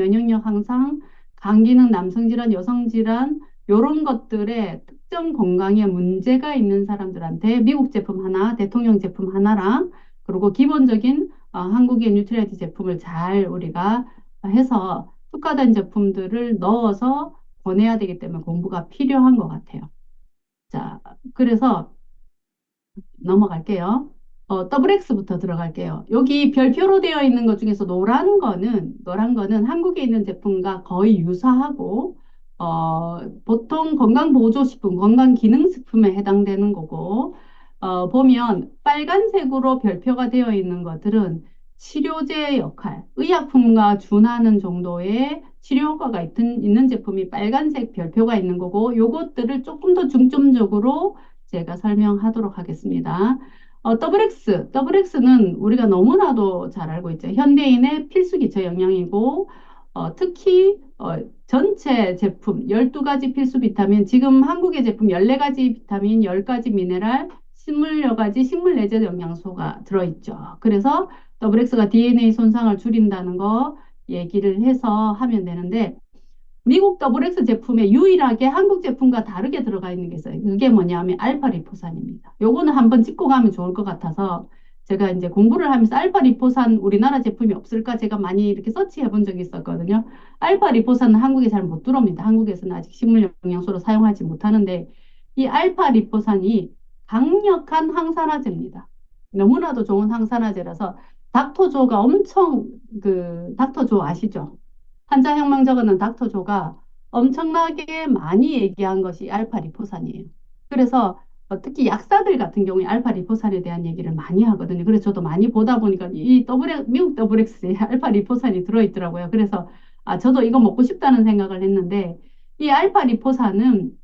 면역력 향상, 간 기능, 남성 질환, 여성 질환 요런 것들에 특정 건강에 문제가 있는 사람들한테 미국 제품 하나, 대통령 제품 하나랑 그리고 기본적인 한국의 뉴트리아티 제품을 잘 우리가 해서 특화된 제품들을 넣어서 보내야 되기 때문에 공부가 필요한 것 같아요. 자, 그래서 넘어갈게요. 더블 X부터 들어갈게요. 여기 별표로 되어 있는 것 중에서 노란 거는 한국에 있는 제품과 거의 유사하고, 보통 건강보조식품, 건강기능식품에 해당되는 거고, 보면 빨간색으로 별표가 되어 있는 것들은 치료제 역할, 의약품과 준하는 정도의 치료 효과가 있는 제품이 빨간색 별표가 있는 거고, 요것들을 조금 더 중점적으로 제가 설명하도록 하겠습니다. 더블 X는 우리가 너무나도 잘 알고 있죠. 현대인의 필수 기초 영양이고, 특히 전체 제품 12가지 필수 비타민, 지금 한국의 제품 14가지 비타민, 10가지 미네랄, 20여가지 식물 내재 영양소가 들어있죠. 그래서 더블 X가 DNA 손상을 줄인다는 거 얘기를 해서 하면 되는데, 미국 더블엑스 제품에 유일하게 한국 제품과 다르게 들어가 있는 게 있어요. 그게 뭐냐면 알파 리포산입니다. 요거는 한번 짚고 가면 좋을 것 같아서 제가 이제 공부를 하면서 알파 리포산 우리나라 제품이 없을까 제가 많이 이렇게 서치해 본 적이 있었거든요. 알파 리포산은 한국에 잘 못 들어옵니다. 한국에서는 아직 식물 영양소로 사용하지 못하는데 이 알파 리포산이 강력한 항산화제입니다. 너무나도 좋은 항산화제라서 닥터조가 엄청 닥터조 아시죠? 한자혁명 적어는 닥터조가 엄청나게 많이 얘기한 것이 알파 리포산이에요. 그래서 특히 약사들 같은 경우에 알파 리포산에 대한 얘기를 많이 하거든요. 그래서 저도 많이 보다 보니까 미국 더블엑스에 알파 리포산이 들어있더라고요. 그래서 저도 이거 먹고 싶다는 생각을 했는데 이 알파 리포산은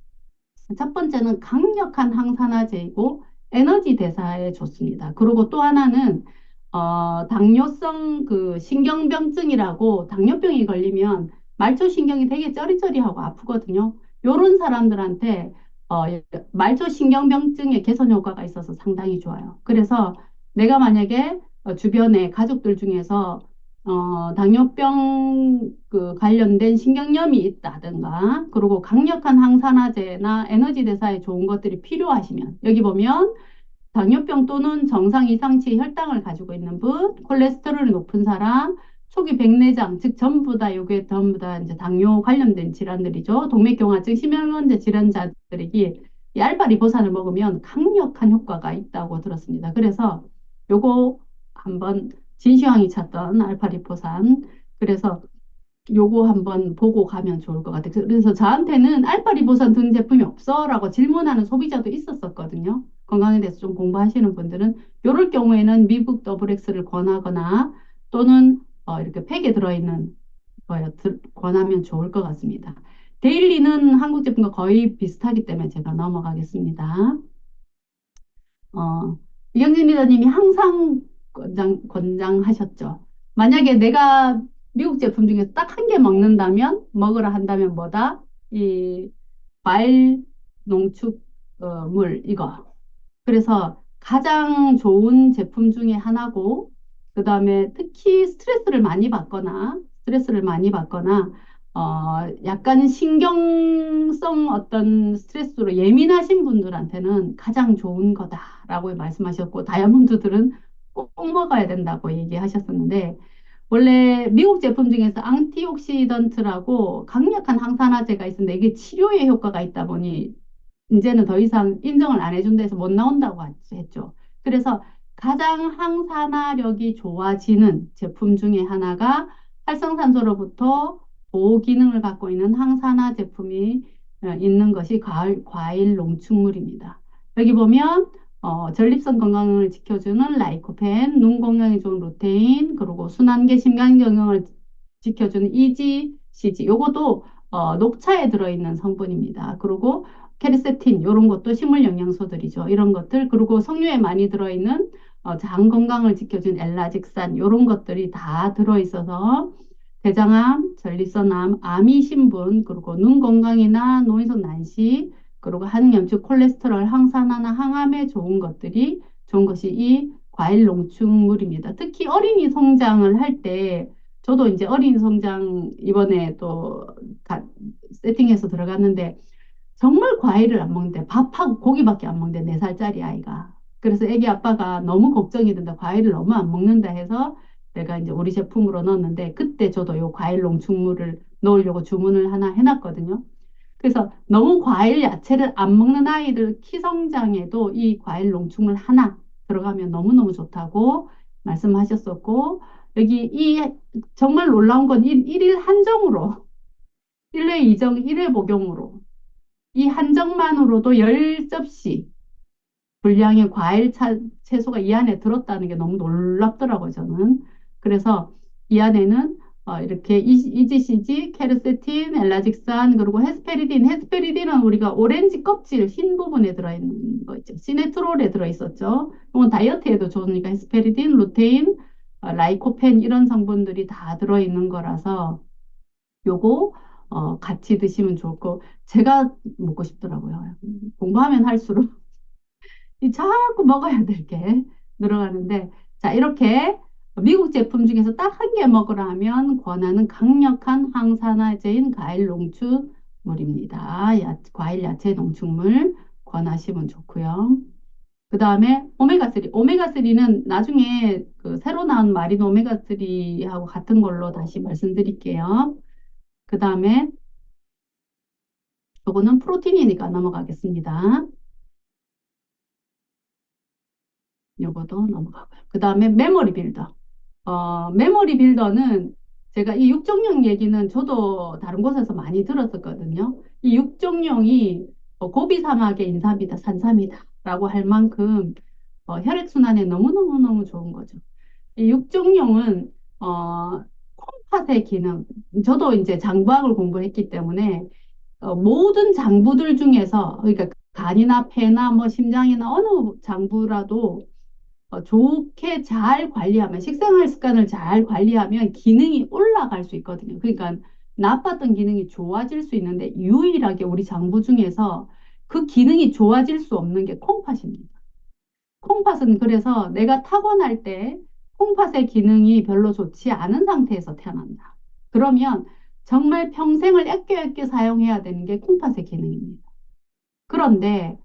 첫 번째는 강력한 항산화제이고 에너지 대사에 좋습니다. 그리고 또 하나는 당뇨성 신경병증이라고 당뇨병이 걸리면 말초신경이 되게 쩌리쩌리하고 아프거든요. 요런 사람들한테 어, 말초신경병증의 개선 효과가 있어서 상당히 좋아요. 그래서 내가 만약에 주변에 가족들 중에서 당뇨병 관련된 신경염이 있다든가, 그리고 강력한 항산화제나 에너지 대사에 좋은 것들이 필요하시면, 여기 보면 당뇨병 또는 정상 이상치 혈당을 가지고 있는 분, 콜레스테롤이 높은 사람, 초기 백내장, 즉 전부 다 이게 전부 다 이제 당뇨 관련된 질환들이죠. 동맥경화증, 심혈관계 질환자들에게 이 알파 리포산을 먹으면 강력한 효과가 있다고 들었습니다. 그래서 요거 한번 진시황이 찾던 알파 리포산. 그래서 요거 한번 보고 가면 좋을 것 같아요. 그래서 저한테는 알파 리보산 등 제품이 없어? 라고 질문하는 소비자도 있었었거든요. 건강에 대해서 좀 공부하시는 분들은 요럴 경우에는 미국 더블엑스를 권하거나 또는 이렇게 팩에 들어있는 거에 권하면 좋을 것 같습니다. 데일리는 한국 제품과 거의 비슷하기 때문에 제가 넘어가겠습니다. 어, 이경진 리더님이 항상 권장하셨죠. 만약에 내가 미국 제품 중에서 딱 한 개 먹는다면, 먹으라 한다면 뭐다? 이 과일 농축 물 이거. 그래서 가장 좋은 제품 중에 하나고, 그 다음에 특히 스트레스를 많이 받거나, 약간 신경성 어떤 스트레스로 예민하신 분들한테는 가장 좋은 거다라고 말씀하셨고, 다이아몬드들은 꼭 먹어야 된다고 얘기하셨었는데, 원래 미국 제품 중에서 안티옥시던트라고 강력한 항산화제가 있는데 이게 치료에 효과가 있다 보니 이제는 더 이상 인정을 안 해준다 해서 못 나온다고 했죠. 그래서 가장 항산화력이 좋아지는 제품 중에 하나가 활성산소로부터 보호 기능을 갖고 있는 항산화 제품이 있는 것이 과일 농축물입니다. 여기 보면 전립선 건강을 지켜주는 라이코펜, 눈 건강에 좋은 루테인, 그리고 순환계 심장 건강을 지켜주는 EGCG, 요것도 녹차에 들어있는 성분입니다. 그리고 케르세틴 이런 것도 식물 영양소들이죠. 이런 것들 그리고 석류에 많이 들어있는 장 건강을 지켜준 엘라직산 이런 것들이 다 들어있어서 대장암, 전립선암, 암이 신분 그리고 눈 건강이나 노인성 난시 그리고 한염증, 콜레스테롤, 항산화나 항암에 좋은 것이 이 과일 농축물입니다. 특히 어린이 성장을 할 때 저도 이제 어린 성장 이번에 또 세팅해서 들어갔는데 정말 과일을 안 먹는데 밥하고 고기밖에 안 먹는데 4살짜리 아이가. 그래서 애기 아빠가 너무 걱정이 된다. 과일을 너무 안 먹는다 해서 내가 이제 우리 제품으로 넣었는데 그때 저도 요 과일 농축물을 넣으려고 주문을 하나 해놨거든요. 그래서 너무 과일 야채를 안 먹는 아이들 키 성장에도 이 과일 농축물 하나 들어가면 너무너무 좋다고 말씀하셨었고 여기 이 정말 놀라운 건 일일 한정으로 1회 이정 1회 복용으로 이 한정만으로도 10접시 분량의 채소가 이 안에 들었다는 게 너무 놀랍더라고요, 저는. 그래서 이 안에는 이렇게 이지시지, 케르세틴, 엘라직산, 그리고 헤스페리딘은 우리가 오렌지 껍질 흰 부분에 들어있는 거 있죠. 시네트롤에 들어있었죠. 이건 다이어트에도 좋으니까 헤스페리딘, 루테인, 라이코펜 이런 성분들이 다 들어있는 거라서 요거 같이 드시면 좋고 제가 먹고 싶더라고요. 공부하면 할수록 이 자꾸 먹어야 될 게 늘어가는데 자 이렇게 미국 제품 중에서 딱 한 개 먹으라 하면 권하는 강력한 항산화제인 과일 농축물입니다. 과일 야채 농축물 권하시면 좋고요. 그 다음에 오메가3. 오메가3는 나중에 그 새로 나온 마린 오메가3하고 같은 걸로 다시 말씀드릴게요. 그 다음에 요거는 프로틴이니까 넘어가겠습니다. 요거도 넘어가고요. 그 다음에 메모리 빌더. 메모리 빌더는 제가 이 육종령 얘기는 저도 다른 곳에서 많이 들었었거든요. 이 육종령이 고비 사막의 인삼이다, 산삼이다 라고 할 만큼 혈액순환에 너무너무너무 좋은 거죠. 이 육종령은 콩팥의 기능, 저도 이제 장부학을 공부했기 때문에 모든 장부들 중에서 그러니까 간이나 폐나 뭐 심장이나 어느 장부라도 좋게 잘 관리하면 식생활 습관을 잘 관리하면 기능이 올라갈 수 있거든요. 그러니까 나빴던 기능이 좋아질 수 있는데 유일하게 우리 장부 중에서 그 기능이 좋아질 수 없는 게 콩팥입니다. 콩팥은 그래서 내가 타고날 때 콩팥의 기능이 별로 좋지 않은 상태에서 태어난다. 그러면 정말 평생을 애껴 사용해야 되는 게 콩팥의 기능입니다. 그런데,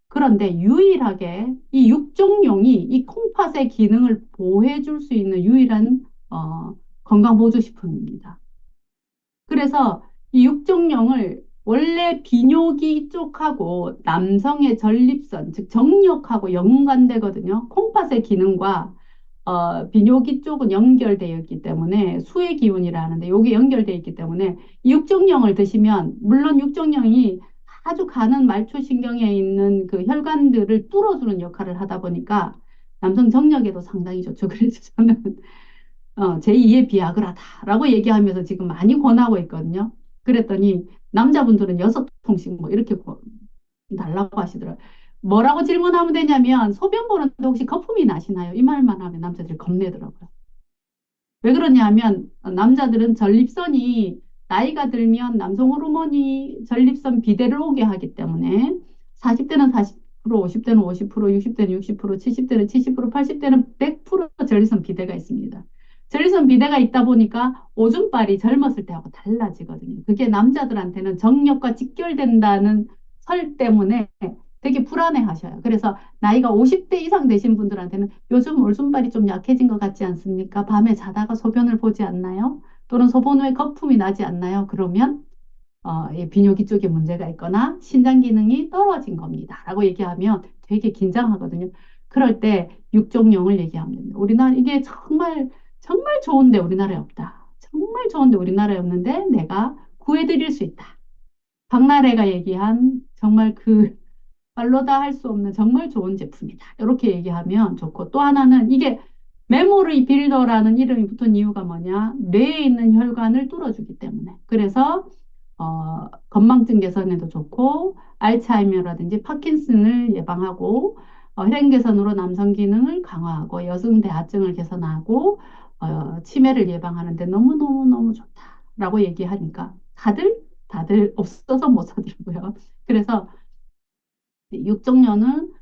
그런데 유일하게 이 육종용이 이 콩팥의 기능을 보호해줄 수 있는 유일한 건강보조식품입니다. 그래서 이 육종령을 원래 비뇨기 쪽하고 남성의 전립선, 즉 정력하고 연관되거든요. 콩팥의 기능과 비뇨기 쪽은 연결되어 있기 때문에 수의 기운이라 하는데 여기 연결되어 있기 때문에 이 육종령을 드시면 물론 육종령이 아주 가는 말초신경에 있는 그 혈관들을 뚫어주는 역할을 하다 보니까 남성 정력에도 상당히 좋죠. 그래서 저는 제2의 비아그라다라고 얘기하면서 지금 많이 권하고 있거든요. 그랬더니 남자분들은 6통씩 뭐 이렇게 달라고 하시더라고요. 뭐라고 질문하면 되냐면 소변 보는데 혹시 거품이 나시나요? 이 말만 하면 남자들이 겁내더라고요. 왜 그러냐면 남자들은 전립선이 나이가 들면 남성 호르몬이 전립선 비대를 오게 하기 때문에 40대는 40%, 50대는 50%, 60대는 60%, 70대는 70%, 80대는 100% 전립선 비대가 있습니다. 전립선 비대가 있다 보니까 오줌빨이 젊었을 때하고 달라지거든요. 그게 남자들한테는 정력과 직결된다는 설 때문에 되게 불안해 하셔요. 그래서 나이가 50대 이상 되신 분들한테는 요즘 올순발이 좀 약해진 것 같지 않습니까? 밤에 자다가 소변을 보지 않나요? 또는 소변 후에 거품이 나지 않나요? 그러면 이 비뇨기 쪽에 문제가 있거나 신장 기능이 떨어진 겁니다. 라고 얘기하면 되게 긴장하거든요. 그럴 때 육종령을 얘기하면 됩니다. 우리나라 이게 정말 정말 좋은데 우리나라에 없다. 정말 좋은데 우리나라에 없는데 내가 구해드릴 수 있다. 박나래가 얘기한 정말 그 말로 다 할 수 없는 정말 좋은 제품이다. 이렇게 얘기하면 좋고 또 하나는 이게 메모리 빌더라는 이름이 붙은 이유가 뭐냐? 뇌에 있는 혈관을 뚫어주기 때문에. 그래서 건망증 개선에도 좋고 알츠하이머라든지 파킨슨을 예방하고 혈행 개선으로 남성 기능을 강화하고 여성 대하증을 개선하고 치매를 예방하는데 너무너무너무 좋다라고 얘기하니까 다들 없어서 못 사더라고요. 그래서 육종년은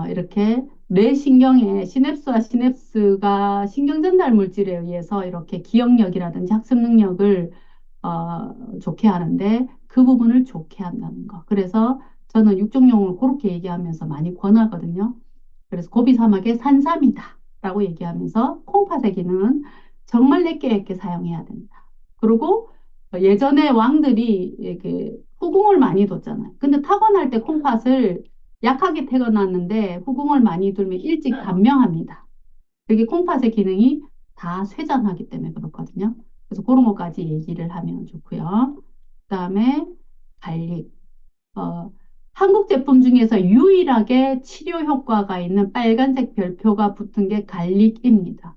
이렇게 뇌신경의 시냅스와 시냅스가 신경 전달 물질에 의해서 이렇게 기억력이라든지 학습 능력을 좋게 하는데 그 부분을 좋게 한다는 거. 그래서 저는 육종용을 그렇게 얘기하면서 많이 권하거든요. 그래서 고비 사막의 산삼이다라고 얘기하면서 콩팥의 기능은 정말 내게 있게 사용해야 된다. 그리고 예전에 왕들이 이렇게 후궁을 많이 뒀잖아요. 근데 타고날 때 콩팥을 약하게 태어났는데 후궁을 많이 두면 일찍 단명합니다. 그게 콩팥의 기능이 다 쇠잔하기 때문에 그렇거든요. 그래서 그런 것까지 얘기를 하면 좋고요. 그다음에 갈릭. 어, 한국 제품 중에서 유일하게 치료 효과가 있는 빨간색 별표가 붙은 게 갈릭입니다.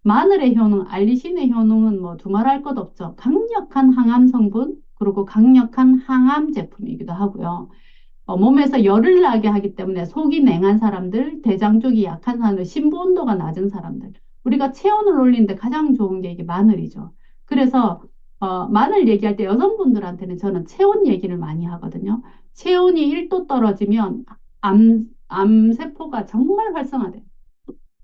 마늘의 효능, 알리신의 효능은 뭐 두말할 것 없죠. 강력한 항암 성분, 그리고 강력한 항암 제품이기도 하고요. 몸에서 열을 나게 하기 때문에 속이 냉한 사람들, 대장 쪽이 약한 사람들, 심부 온도가 낮은 사람들. 우리가 체온을 올리는데 가장 좋은 게 이게 마늘이죠. 그래서 마늘 얘기할 때 여성분들한테는 저는 체온 얘기를 많이 하거든요. 체온이 1도 떨어지면 암세포가 정말 활성화돼요.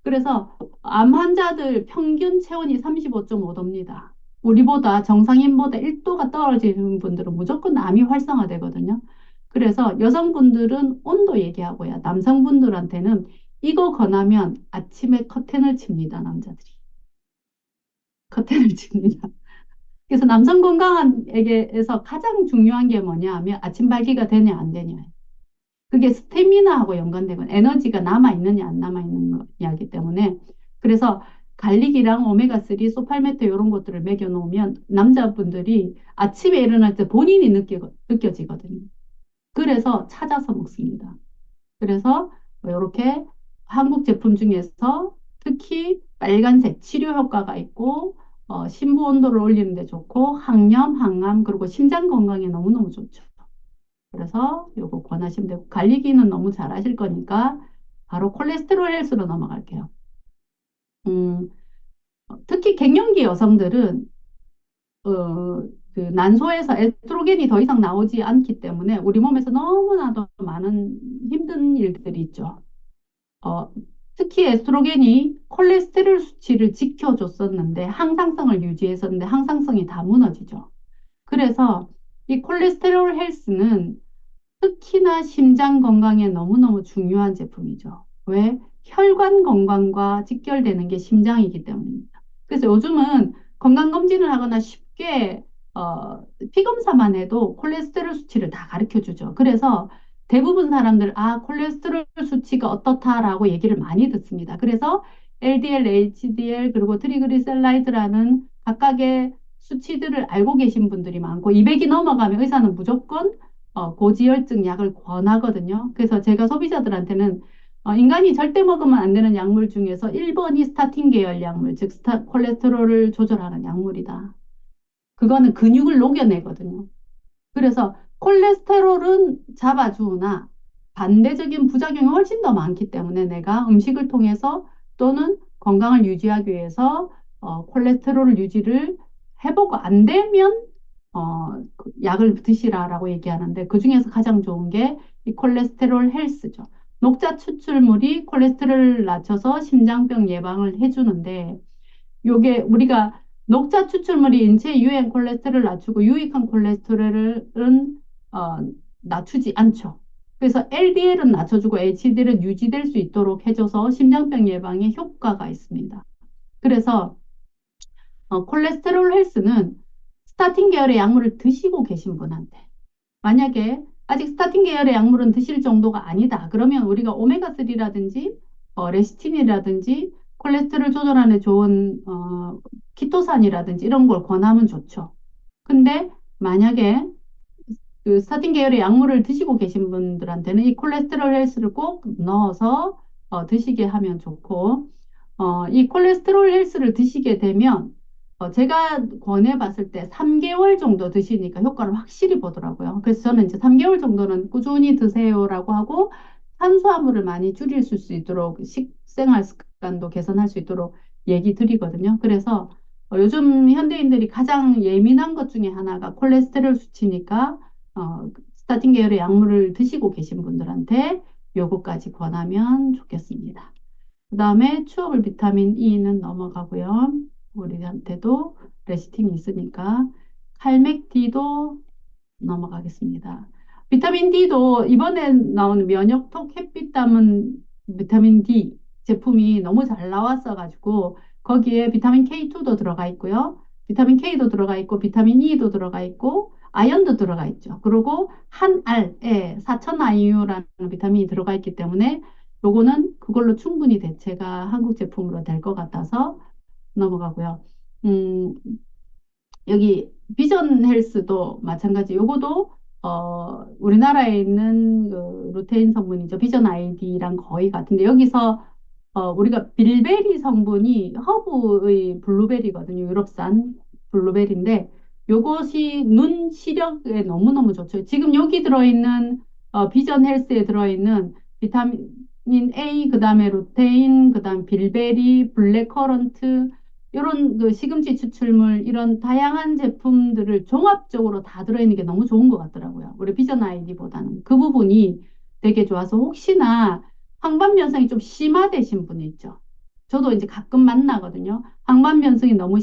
그래서 암 환자들 평균 체온이 35.5도입니다. 우리보다 정상인보다 1도가 떨어지는 분들은 무조건 암이 활성화되거든요. 그래서 여성분들은 온도 얘기하고요. 남성분들한테는 이거 권하면 아침에 커튼을 칩니다, 남자들이. 커튼을 칩니다. 그래서 남성 건강에게서 가장 중요한 게 뭐냐 하면 아침 발기가 되냐 안 되냐. 그게 스태미나하고 연관되고 에너지가 남아있느냐 안 남아있느냐이기 때문에 그래서 갈릭이랑 오메가3, 소팔메토 이런 것들을 먹여 놓으면 남자분들이 아침에 일어날 때 본인이 느껴지거든요. 그래서 찾아서 먹습니다. 그래서 이렇게 한국 제품 중에서 특히 빨간색 치료 효과가 있고 심부 온도를 올리는 데 좋고 항염, 항암 그리고 심장 건강에 너무너무 좋죠. 그래서 요거 권하시면 되고 관리기는 너무 잘 하실 거니까 바로 콜레스테롤 헬스로 넘어갈게요. 음, 특히 갱년기 여성들은 그 난소에서 에스트로겐이 더 이상 나오지 않기 때문에 우리 몸에서 너무나도 많은 힘든 일들이 있죠. 어, 특히 에스트로겐이 콜레스테롤 수치를 지켜줬었는데 항상성을 유지했었는데 항상성이 다 무너지죠. 그래서 이 콜레스테롤 헬스는 특히나 심장 건강에 너무너무 중요한 제품이죠. 왜? 혈관 건강과 직결되는 게 심장이기 때문입니다. 그래서 요즘은 건강검진을 하거나 쉽게 피검사만 해도 콜레스테롤 수치를 다 가르쳐 주죠. 그래서 대부분 사람들, 콜레스테롤 수치가 어떻다라고 얘기를 많이 듣습니다. 그래서 LDL, HDL, 그리고 트리그리셀라이드라는 각각의 수치들을 알고 계신 분들이 많고, 200이 넘어가면 의사는 무조건 고지혈증 약을 권하거든요. 그래서 제가 소비자들한테는 인간이 절대 먹으면 안 되는 약물 중에서 1번이 스타틴 계열 약물, 즉 콜레스테롤을 조절하는 약물이다. 그거는 근육을 녹여내거든요. 그래서 콜레스테롤은 잡아주나 반대적인 부작용이 훨씬 더 많기 때문에 내가 음식을 통해서 또는 건강을 유지하기 위해서 콜레스테롤 유지를 해보고 안 되면 그 약을 드시라라고 얘기하는데 그 중에서 가장 좋은 게 이 콜레스테롤 헬스죠. 녹자 추출물이 콜레스테롤을 낮춰서 심장병 예방을 해주는데 요게 우리가 녹차 추출물이 인체 유해 콜레스테롤을 낮추고 유익한 콜레스테롤은 어, 낮추지 않죠. 그래서 LDL은 낮춰주고 HDL은 유지될 수 있도록 해줘서 심장병 예방에 효과가 있습니다. 그래서 콜레스테롤 헬스는 스타틴 계열의 약물을 드시고 계신 분한테 만약에 아직 스타틴 계열의 약물은 드실 정도가 아니다. 그러면 우리가 오메가3라든지 레시틴이라든지 콜레스테롤 조절하는 좋은 키토산이라든지 이런 걸 권하면 좋죠. 근데 만약에 그 스타틴 계열의 약물을 드시고 계신 분들한테는 이 콜레스테롤 헬스를 꼭 넣어서 드시게 하면 좋고 이 콜레스테롤 헬스를 드시게 되면 제가 권해봤을 때 3개월 정도 드시니까 효과를 확실히 보더라고요. 그래서 저는 이제 3개월 정도는 꾸준히 드세요라고 하고 탄수화물을 많이 줄일 수 있도록 식생활 습관도 개선할 수 있도록 얘기 드리거든요. 그래서 요즘 현대인들이 가장 예민한 것 중에 하나가 콜레스테롤 수치니까 스타틴 계열의 약물을 드시고 계신 분들한테 요거까지 권하면 좋겠습니다. 그 다음에 추워볼 비타민 E는 넘어가고요. 우리한테도 레시팅이 있으니까 칼맥디도 넘어가겠습니다. 비타민 D도 이번에 나오는 면역톡 햇빛 담은 비타민 D 제품이 너무 잘 나왔어가지고 거기에 비타민 K2도 들어가 있고요. 비타민 K도 들어가 있고 비타민 E도 들어가 있고 아연도 들어가 있죠. 그리고 한 알에 4000 IU라는 비타민이 들어가 있기 때문에 요거는 그걸로 충분히 대체가 한국 제품으로 될 것 같아서 넘어가고요. 음, 여기 비전 헬스도 마찬가지. 요거도 우리나라에 있는 그 루테인 성분이죠. 비전 아이디랑 거의 같은데 여기서 우리가 빌베리 성분이 허브의 블루베리거든요. 유럽산 블루베리인데 요것이 눈 시력에 너무너무 좋죠. 지금 여기 들어있는 비전 헬스에 들어있는 비타민 A, 그다음에 루테인, 그다음 빌베리, 블랙커런트 이런 그 시금치 추출물 이런 다양한 제품들을 종합적으로 다 들어있는 게 너무 좋은 것 같더라고요. 우리 비전 아이디보다는 그 부분이 되게 좋아서 혹시나 황반변성이 좀 심화되신 분이 있죠. 저도 이제 가끔 만나거든요. 황반변성이 너무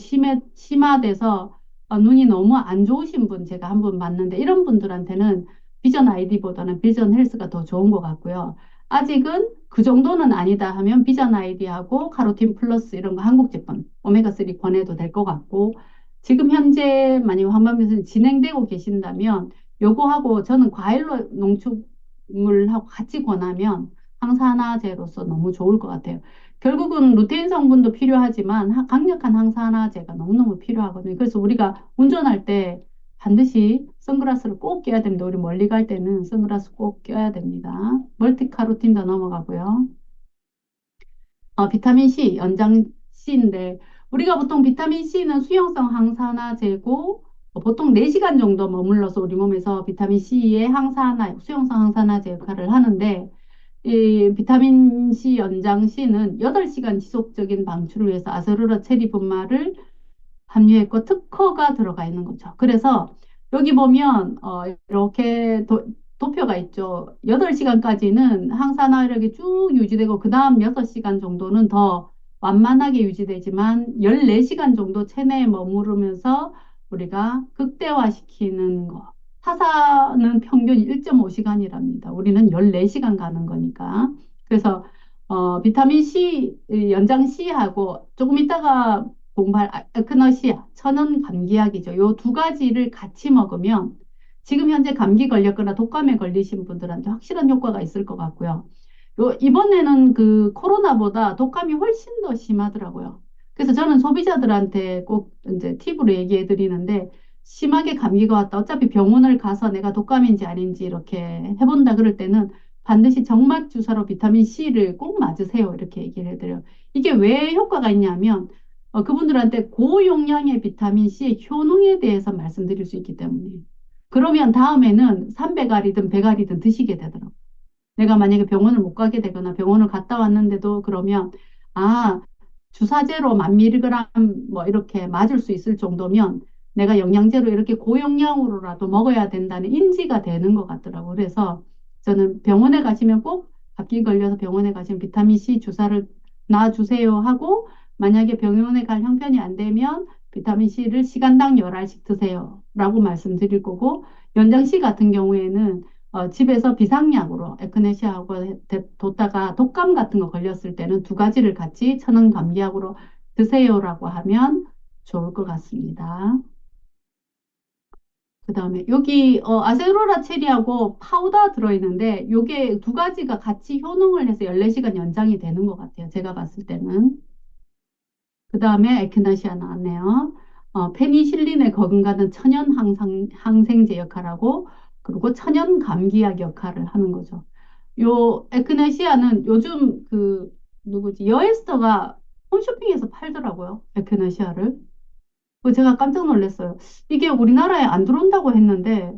심화돼서 눈이 너무 안 좋으신 분 제가 한 분 봤는데 이런 분들한테는 비전 아이디보다는 비전 헬스가 더 좋은 것 같고요. 아직은 그 정도는 아니다 하면 비전 아이디하고 카로틴 플러스 이런 거 한국 제품 오메가3 권해도 될 것 같고 지금 현재 만약 황반변성이 진행되고 계신다면 요거하고 저는 과일로 농축물하고 같이 권하면 항산화제로서 너무 좋을 것 같아요. 결국은 루테인 성분도 필요하지만 강력한 항산화제가 너무너무 필요하거든요. 그래서 우리가 운전할 때 반드시 선글라스를 꼭 껴야 됩니다. 우리 멀리 갈 때는 선글라스 꼭 껴야 됩니다. 멀티카로틴도 넘어가고요. 비타민 C, 연장 C인데 우리가 보통 비타민 C는 수용성 항산화제고 보통 4시간 정도 머물러서 우리 몸에서 비타민 C의 수용성 항산화제 역할을 하는데 이 비타민 C 연장 C는 8시간 지속적인 방출을 위해서 아세로라 체리 분말을 함유했고 특허가 들어가 있는 거죠. 그래서 여기 보면 이렇게 도표가 있죠. 8시간까지는 항산화력이 쭉 유지되고 그 다음 6시간 정도는 더 완만하게 유지되지만 14시간 정도 체내에 머무르면서 우리가 극대화시키는 거. 타사는 평균 1.5시간이랍니다. 우리는 14시간 가는 거니까. 그래서 비타민 C 연장 C하고 조금 있다가 공발 에크너시아, 천연 감기약이죠. 요 두 가지를 같이 먹으면 지금 현재 감기 걸렸거나 독감에 걸리신 분들한테 확실한 효과가 있을 것 같고요. 이번에는 그 코로나보다 독감이 훨씬 더 심하더라고요. 그래서 저는 소비자들한테 꼭 이제 팁으로 얘기해 드리는데 심하게 감기가 왔다. 어차피 병원을 가서 내가 독감인지 아닌지 이렇게 해본다 그럴 때는 반드시 정막 주사로 비타민 C를 꼭 맞으세요. 이렇게 얘기를 해드려요. 이게 왜 효과가 있냐면 그분들한테 고용량의 비타민 C의 효능에 대해서 말씀드릴 수 있기 때문에. 그러면 다음에는 300알이든 100알이든 드시게 되더라고요. 내가 만약에 병원을 못 가게 되거나 병원을 갔다 왔는데도 그러면, 아, 주사제로 1000mg 뭐 이렇게 맞을 수 있을 정도면 내가 영양제로 이렇게 고용량으로라도 먹어야 된다는 인지가 되는 것 같더라고요. 그래서 저는 병원에 가시면 꼭 감기 걸려서 병원에 가시면 비타민 C 주사를 놔주세요 하고 만약에 병원에 갈 형편이 안 되면 비타민 C를 시간당 10알씩 드세요 라고 말씀드릴 거고 연장 C 같은 경우에는 집에서 비상약으로 에크네시아하고 뒀다가 독감 같은 거 걸렸을 때는 두 가지를 같이 천연 감기약으로 드세요라고 하면 좋을 것 같습니다. 그 다음에 여기 아세로라 체리하고 파우더 들어있는데 요게 두 가지가 같이 효능을 해서 14시간 연장이 되는 것 같아요. 제가 봤을 때는. 그 다음에 에크나시아 나왔네요. 페니실린에 거금가는 천연 항생제 역할하고 그리고 천연 감기약 역할을 하는 거죠. 요 에크네시아는 요즘 그 누구지 여에스터가 홈쇼핑에서 팔더라고요. 에크네시아를. 제가 깜짝 놀랐어요. 이게 우리나라에 안 들어온다고 했는데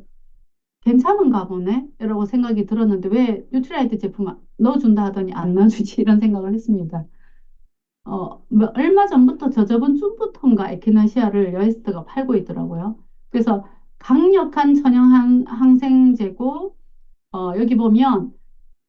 괜찮은가 보네? 라고 생각이 들었는데 왜 뉴트라이트 제품 넣어준다 하더니 안 넣어주지? 이런 생각을 했습니다. 얼마 전부터 저번 주부터인가 에키나시아를 여에스트가 팔고 있더라고요. 그래서 강력한 천연 항생제고 여기 보면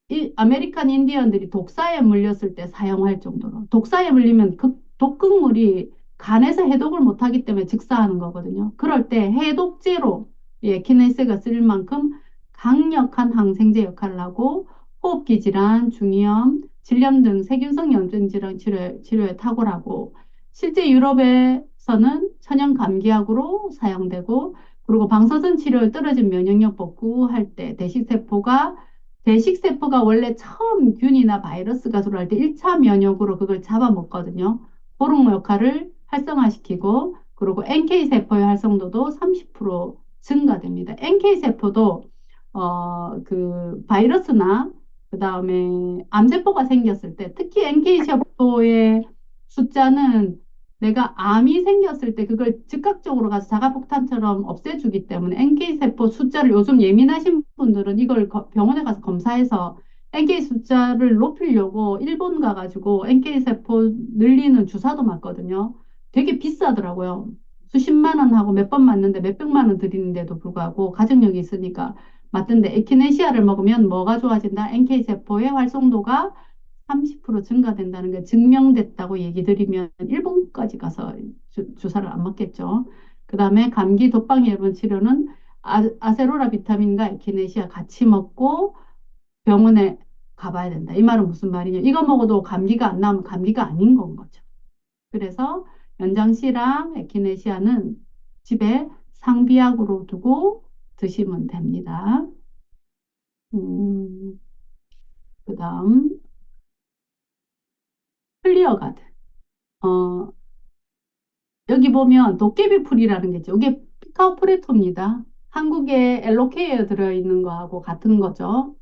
이 아메리칸 인디언들이 독사에 물렸을 때 사용할 정도로 독사에 물리면 그 독극물이 간에서 해독을 못하기 때문에 즉사하는 거거든요. 그럴 때 해독제로 예, 키네스가 쓸 만큼 강력한 항생제 역할을 하고 호흡기 질환, 중이염, 질염 등 세균성 염증 질환 치료에 탁월하고 실제 유럽에서는 천연 감기약으로 사용되고 그리고 방사선 치료에 떨어진 면역력 복구할 때 대식세포가 원래 처음 균이나 바이러스가 들어올 때 1차 면역으로 그걸 잡아먹거든요. 그런 역할을 활성화시키고, 그리고 NK세포의 활성도도 30% 증가됩니다. NK세포도, 그, 바이러스나, 그 다음에 암세포가 생겼을 때, 특히 NK세포의 숫자는 내가 암이 생겼을 때 그걸 즉각적으로 가서 자가폭탄처럼 없애주기 때문에 NK세포 숫자를 요즘 예민하신 분들은 이걸 병원에 가서 검사해서 NK 숫자를 높이려고 일본 가가지고 NK세포 늘리는 주사도 맞거든요. 되게 비싸더라고요. 수십만 원 하고 몇 번 맞는데 몇백만 원 드리는데도 불구하고 가족력이 있으니까 맞던데 에키네시아를 먹으면 뭐가 좋아진다? NK세포의 활성도가 30% 증가된다는 게 증명됐다고 얘기 드리면 일본까지 가서 주사를 안 맞겠죠. 그 다음에 감기 독방 예방 치료는 아세로라 비타민과 에키네시아 같이 먹고 병원에 가봐야 된다. 이 말은 무슨 말이냐? 이거 먹어도 감기가 안 나면 감기가 아닌 건 거죠. 그래서 연장씨랑 에키네시아는 집에 상비약으로 두고 드시면 됩니다. 음, 그 다음 클리어가드. 어, 여기 보면 도깨비 풀이라는 게 있죠. 이게 피카오프레토입니다. 한국에 엘로케이에 들어있는 거하고 같은 거죠.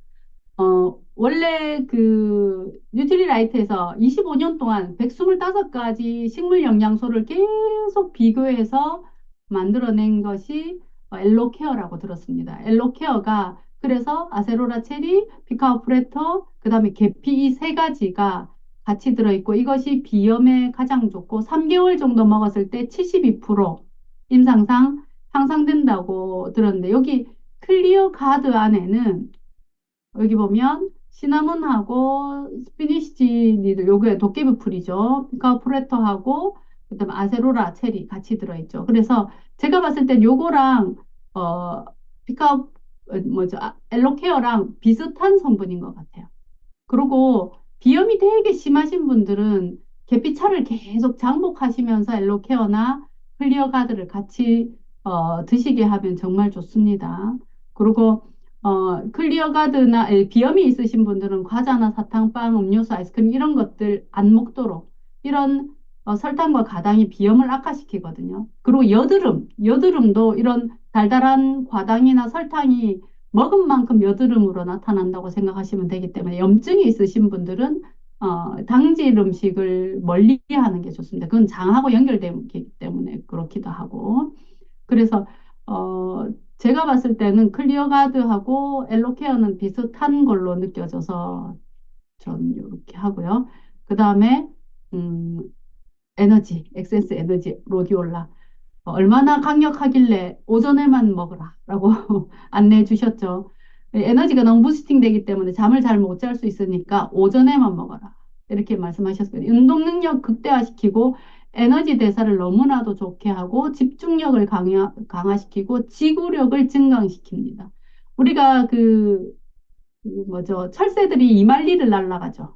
원래 그 뉴트리라이트에서 25년 동안 125가지 식물 영양소를 계속 비교해서 만들어낸 것이 엘로케어라고 들었습니다. 엘로케어가 그래서 아세로라 체리, 피카오프레토, 그다음에 계피 이 세 가지가 같이 들어있고 이것이 비염에 가장 좋고 3개월 정도 먹었을 때 72% 임상상 향상된다고 들었는데 여기 클리어 가드 안에는 여기 보면 시나몬하고 스피니시니도 요게 도깨비 풀이죠. 그러니까 프레터하고 그다음에 아세로라 체리 같이 들어있죠. 그래서 제가 봤을 땐 요거랑 피카 뭐죠? 엘로케어랑 비슷한 성분인 것 같아요. 그리고 비염이 되게 심하신 분들은 계피차를 계속 장복하시면서 엘로케어나 클리어가드를 같이 드시게 하면 정말 좋습니다. 그리고 클리어가드나 비염이 있으신 분들은 과자나 사탕, 빵, 음료수, 아이스크림 이런 것들 안 먹도록 이런 설탕과 가당이 비염을 악화시키거든요. 그리고 여드름도 이런 달달한 과당이나 설탕이 먹은 만큼 여드름으로 나타난다고 생각하시면 되기 때문에 염증이 있으신 분들은 당질 음식을 멀리 하는 게 좋습니다. 그건 장하고 연결되기 때문에 그렇기도 하고. 그래서 제가 봤을 때는 클리어가드하고 엘로케어는 비슷한 걸로 느껴져서 전 이렇게 하고요. 그 다음에 음, 엑센스 에너지 로디올라. 얼마나 강력하길래 오전에만 먹으라라고 안내해 주셨죠. 에너지가 너무 부스팅 되기 때문에 잠을 잘 못 잘 수 있으니까 오전에만 먹어라. 이렇게 말씀하셨어요. 운동 능력 극대화시키고 에너지 대사를 너무나도 좋게 하고 집중력을 강화시키고 지구력을 증강시킵니다. 우리가 그 뭐죠? 철새들이 이말리를 날아가죠.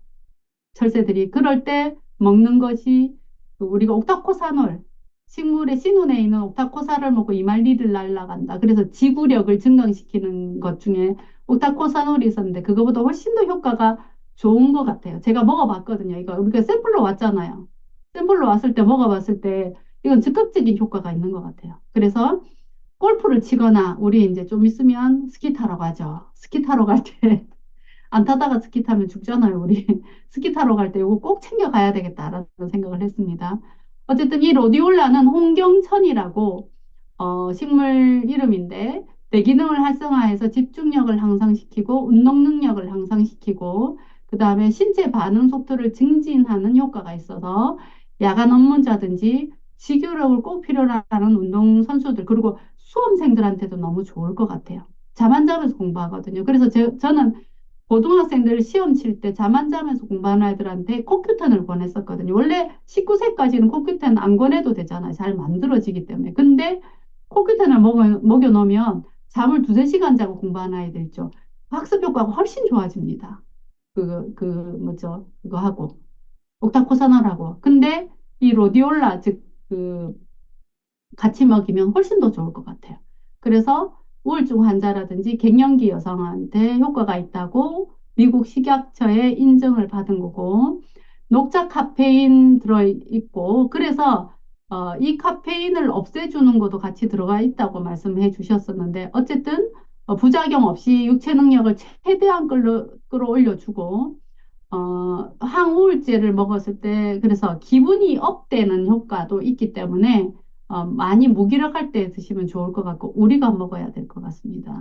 철새들이 그럴 때 먹는 것이 그 우리가 옥타코사놀 식물의 신운에 있는 옥타코사를 먹고 이말리를 날아간다. 그래서 지구력을 증강시키는 것 중에 옥타코사놀이 있었는데 그거보다 훨씬 더 효과가 좋은 것 같아요. 제가 먹어봤거든요. 이거 우리가 샘플로 왔잖아요. 샘플로 왔을 때 먹어봤을 때 이건 즉각적인 효과가 있는 것 같아요. 그래서 골프를 치거나 우리 이제 좀 있으면 스키 타러 가죠. 스키 타러 갈때 안 타다가 스키 타면 죽잖아요, 우리. 스키 타러 갈 때 이거 꼭 챙겨 가야 되겠다라는 생각을 했습니다. 어쨌든 이 로디올라는 홍경천이라고 식물 이름인데 뇌기능을 활성화해서 집중력을 향상시키고 운동 능력을 향상시키고 그다음에 신체 반응 속도를 증진하는 효과가 있어서 야간 업무자든지 지구력을 꼭 필요로 하는 운동 선수들 그리고 수험생들한테도 너무 좋을 것 같아요. 잠 안 자면서 공부하거든요. 그래서 저는 고등학생들 시험 칠 때 잠 안 자면서 공부하는 아이들한테 코큐텐을 권했었거든요. 원래 19세까지는 코큐텐 안 권해도 되잖아요. 잘 만들어지기 때문에. 근데 코큐텐을 먹여놓으면 잠을 두세 시간 자고 공부하는 아이들 있죠. 학습 효과가 훨씬 좋아집니다. 뭐죠? 그거 하고. 옥타코사나라고. 근데 이 로디올라, 즉, 같이 먹이면 훨씬 더 좋을 것 같아요. 그래서 우울증 환자라든지 갱년기 여성한테 효과가 있다고 미국 식약처에 인증을 받은 거고, 녹차 카페인 들어있고, 그래서 이 카페인을 없애주는 것도 같이 들어가 있다고 말씀해 주셨었는데, 어쨌든 부작용 없이 육체 능력을 최대한 끌어올려주고, 항우울제를 먹었을 때, 그래서 기분이 업되는 효과도 있기 때문에, 많이 무기력할 때 드시면 좋을 것 같고, 우리가 먹어야 될 것 같습니다.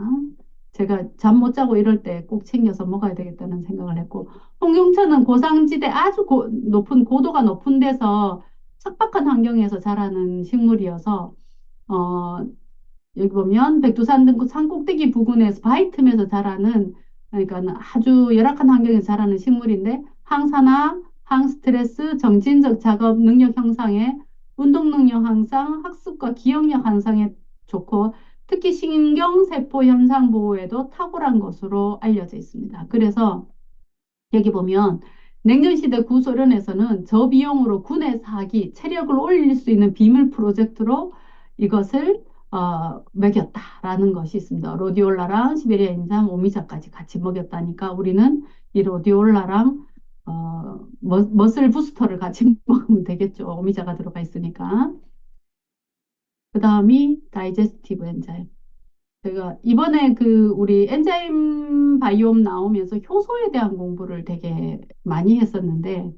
제가 잠 못 자고 이럴 때 꼭 챙겨서 먹어야 되겠다는 생각을 했고, 홍용천은 고산지대 아주 높은, 고도가 높은 데서 척박한 환경에서 자라는 식물이어서, 어, 여기 보면 백두산 등 산꼭대기 부근에서 바위 틈에서 자라는 그러니까 아주 열악한 환경에서 자라는 식물인데 항산화, 항스트레스, 정신적 작업 능력 향상에 운동 능력 향상, 학습과 기억력 향상에 좋고 특히 신경세포 현상 보호에도 탁월한 것으로 알려져 있습니다. 그래서 여기 보면 냉전시대 구소련에서는 저비용으로 군의 사기, 체력을 올릴 수 있는 비밀 프로젝트로 이것을 먹였다라는 것이 있습니다. 로디올라랑 시베리아 인삼, 오미자까지 같이 먹였다니까 우리는 이 로디올라랑 머슬 부스터를 같이 먹으면 되겠죠. 오미자가 들어가 있으니까. 그 다음이 다이제스티브 엔자임. 제가 이번에 우리 엔자임 바이옴 나오면서 효소에 대한 공부를 되게 많이 했었는데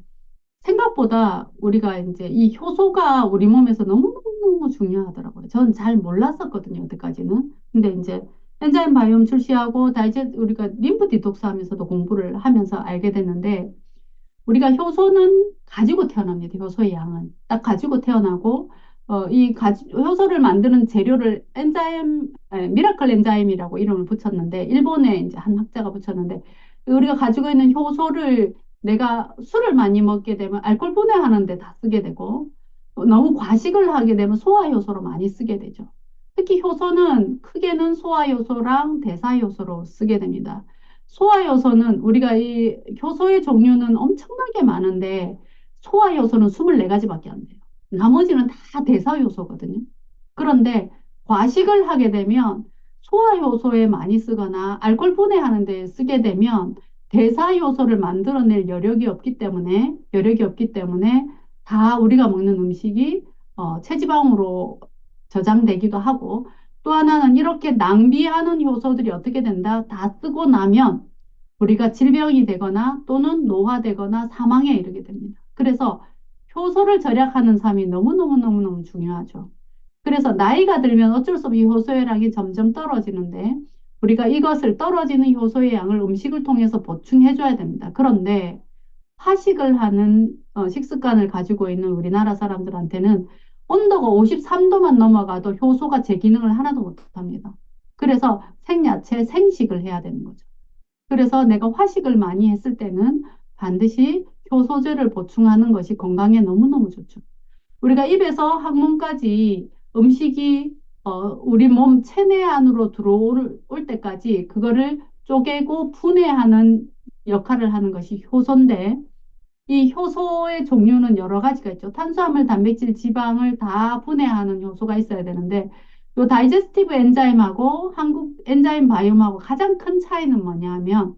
생각보다 우리가 이제 이 효소가 우리 몸에서 너무너무 중요하더라고요. 전 잘 몰랐었거든요, 여태까지는. 근데 이제 엔자임 바이옴 출시하고 우리가 림프 디톡스 하면서도 공부를 하면서 알게 됐는데 우리가 효소는 가지고 태어납니다. 효소의 양은. 딱 가지고 태어나고, 효소를 만드는 재료를 미라클 엔자임이라고 이름을 붙였는데, 일본에 이제 한 학자가 붙였는데, 우리가 가지고 있는 효소를 내가 술을 많이 먹게 되면 알코올 분해하는데 다 쓰게 되고, 너무 과식을 하게 되면 소화효소로 많이 쓰게 되죠. 특히 효소는 크게는 소화효소랑 대사효소로 쓰게 됩니다. 소화효소는 우리가 이 효소의 종류는 엄청나게 많은데 소화효소는 24가지밖에 안 돼요. 나머지는 다 대사효소거든요. 그런데 과식을 하게 되면 소화효소에 많이 쓰거나 알코올 분해하는 데 쓰게 되면 대사효소를 만들어낼 여력이 없기 때문에 다 우리가 먹는 음식이 체지방으로 저장되기도 하고 또 하나는 이렇게 낭비하는 효소들이 어떻게 된다? 다 쓰고 나면 우리가 질병이 되거나 또는 노화되거나 사망에 이르게 됩니다. 그래서 효소를 절약하는 삶이 너무너무너무너무 중요하죠. 그래서 나이가 들면 어쩔 수 없이 효소의 양이 점점 떨어지는데 우리가 이것을 떨어지는 효소의 양을 음식을 통해서 보충해줘야 됩니다. 그런데 화식을 하는 식습관을 가지고 있는 우리나라 사람들한테는 온도가 53도만 넘어가도 효소가 제 기능을 하나도 못합니다. 그래서 생야채, 생식을 해야 되는 거죠. 그래서 내가 화식을 많이 했을 때는 반드시 효소제를 보충하는 것이 건강에 너무너무 좋죠. 우리가 입에서 항문까지 음식이 우리 몸 체내 안으로 들어올 때까지 그거를 쪼개고 분해하는 역할을 하는 것이 효소인데 이 효소의 종류는 여러 가지가 있죠. 탄수화물, 단백질, 지방을 다 분해하는 효소가 있어야 되는데 이 다이제스티브 엔자임하고 한국 엔자임 바이옴하고 가장 큰 차이는 뭐냐면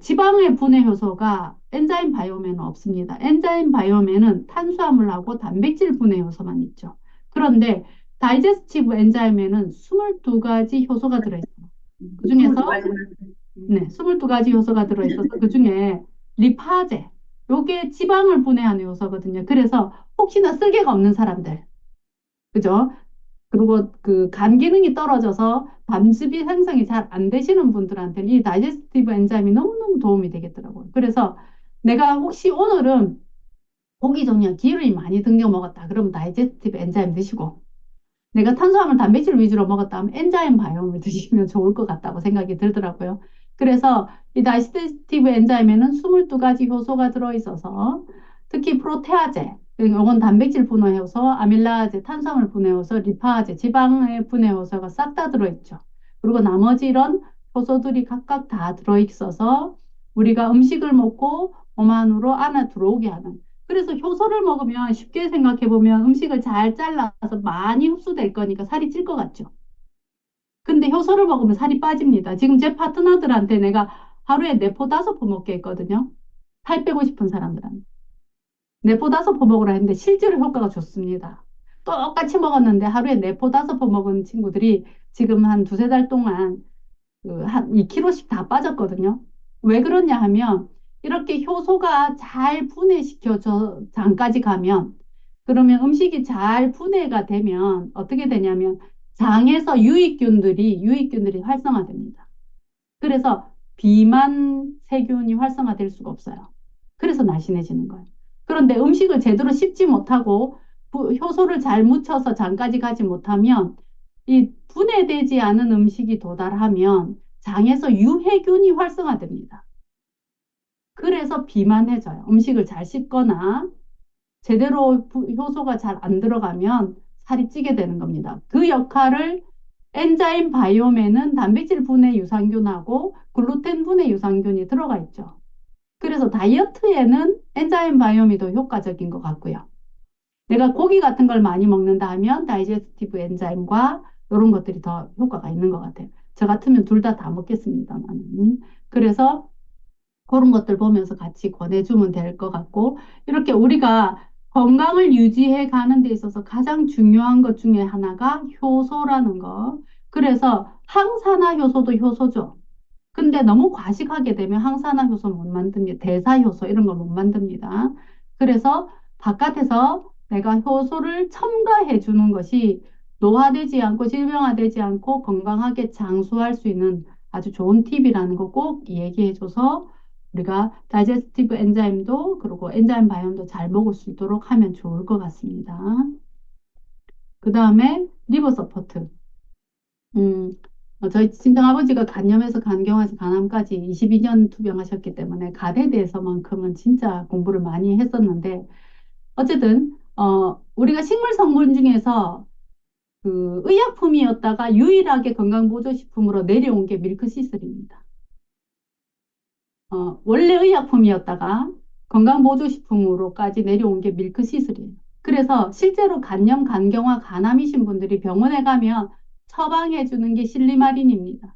지방의 분해 효소가 엔자임 바이옴에는 없습니다. 엔자임 바이옴에는 탄수화물하고 단백질 분해 요소만 있죠. 그런데 다이제스티브 엔자임에는 22가지 효소가 들어있어요. 그중에서 네, 22가지 요소가 들어있어서 그중에 리파제, 요게 지방을 분해하는 요소거든요. 그래서 혹시나 쓸개가 없는 사람들, 그죠? 그리고 간 기능이 떨어져서 담즙이 생성이 잘 안 되시는 분들한테는 이 다이제스티브 엔자임이 너무너무 도움이 되겠더라고요. 그래서 내가 혹시 오늘은 고기 종류에 기름이 많이 등겨 먹었다. 그러면 다이제스티브 엔자임 드시고 내가 탄수화물 단백질 위주로 먹었다 하면 엔자임 바이옴을 드시면 좋을 것 같다고 생각이 들더라고요. 그래서 이 다이제스티브 엔자임에는 22가지 효소가 들어있어서 특히 프로테아제, 이건 단백질 분해 효소, 아밀라제, 탄수화물 분해 효소, 리파제, 지방의 분해 효소가 싹 다 들어있죠. 그리고 나머지 이런 효소들이 각각 다 들어있어서 우리가 음식을 먹고 몸 안으로 안에 들어오게 하는. 그래서 효소를 먹으면 쉽게 생각해 보면 음식을 잘 잘라서 많이 흡수될 거니까 살이 찔 것 같죠. 근데 효소를 먹으면 살이 빠집니다. 지금 제 파트너들한테 내가 하루에 네포 다섯 포 먹게 했거든요. 살 빼고 싶은 사람들한테. 네포 다섯 포 먹으라 했는데 실제로 효과가 좋습니다. 똑같이 먹었는데 하루에 네포 다섯 포 먹은 친구들이 지금 한 두세 달 동안 한 2kg씩 다 빠졌거든요. 왜 그러냐 하면 이렇게 효소가 잘 분해시켜져 장까지 가면 그러면 음식이 잘 분해가 되면 어떻게 되냐면 장에서 유익균들이 활성화됩니다. 그래서 비만 세균이 활성화될 수가 없어요. 그래서 날씬해지는 거예요. 그런데 음식을 제대로 씹지 못하고 효소를 잘 묻혀서 장까지 가지 못하면 이 분해되지 않은 음식이 도달하면 장에서 유해균이 활성화됩니다. 그래서 비만해져요. 음식을 잘 씹거나 제대로 효소가 잘 안 들어가면 살이 찌게 되는 겁니다. 그 역할을 엔자임 바이옴에는 단백질 분해 유산균하고 글루텐 분해 유산균이 들어가 있죠. 그래서 다이어트에는 엔자임 바이옴이 더 효과적인 것 같고요. 내가 고기 같은 걸 많이 먹는다 하면 다이제스티브 엔자임과 이런 것들이 더 효과가 있는 것 같아요. 저 같으면 둘 다 먹겠습니다만. 그래서 그런 것들 보면서 같이 권해주면 될 것 같고, 이렇게 우리가 건강을 유지해 가는 데 있어서 가장 중요한 것 중에 하나가 효소라는 거. 그래서 항산화 효소도 효소죠. 근데 너무 과식하게 되면 항산화 효소 못 만듭니다. 대사 효소 이런 거 못 만듭니다. 그래서 바깥에서 내가 효소를 첨가해 주는 것이 노화되지 않고 질병화되지 않고 건강하게 장수할 수 있는 아주 좋은 팁이라는 거 꼭 얘기해 줘서 우리가 다이제스티브 엔자임도 그리고 엔자임 바이옴도 잘 먹을 수 있도록 하면 좋을 것 같습니다. 그 다음에 리버 서포트. 음, 저희 친정아버지가 간염에서 간경화에서 간암까지 22년 투병하셨기 때문에 간에 대해서만큼은 진짜 공부를 많이 했었는데 어쨌든 우리가 식물 성분 중에서 그 의약품이었다가 유일하게 건강보조식품으로 내려온 게 밀크시슬입니다. 원래 의약품이었다가 건강보조식품으로까지 내려온 게 밀크시슬이에요. 그래서 실제로 간염, 간경화, 간암이신 분들이 병원에 가면 처방해 주는 게 실리마린입니다.